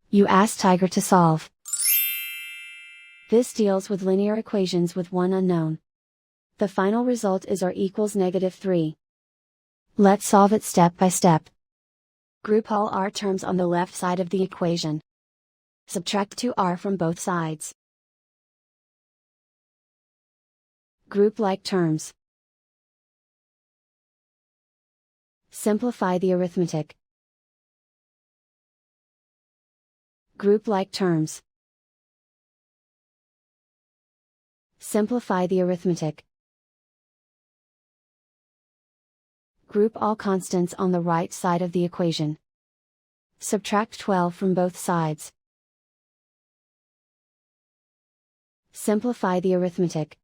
You ask Tiger to solve. This deals with linear equations with one unknown. The final result is r equals -3. Let's solve it step by step. Group all r terms on the left side of the equation. Subtract 2r from both sides. Group like terms. Simplify the arithmetic. Group like terms. Simplify the arithmetic. Group all constants on the right side of the equation. Subtract 12 from both sides. Simplify the arithmetic.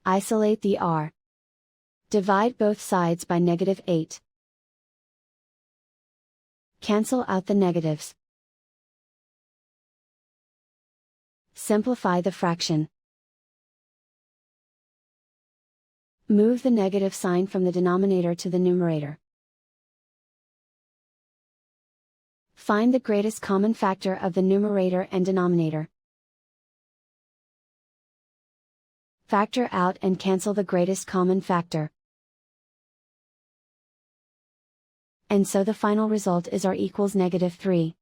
Isolate the r. Divide both sides by -8. Cancel out the negatives. Simplify the fraction. Move the negative sign from the denominator to the numerator. Find the greatest common factor of the numerator and denominator. Factor out and cancel the greatest common factor. And so the final result is r equals -3.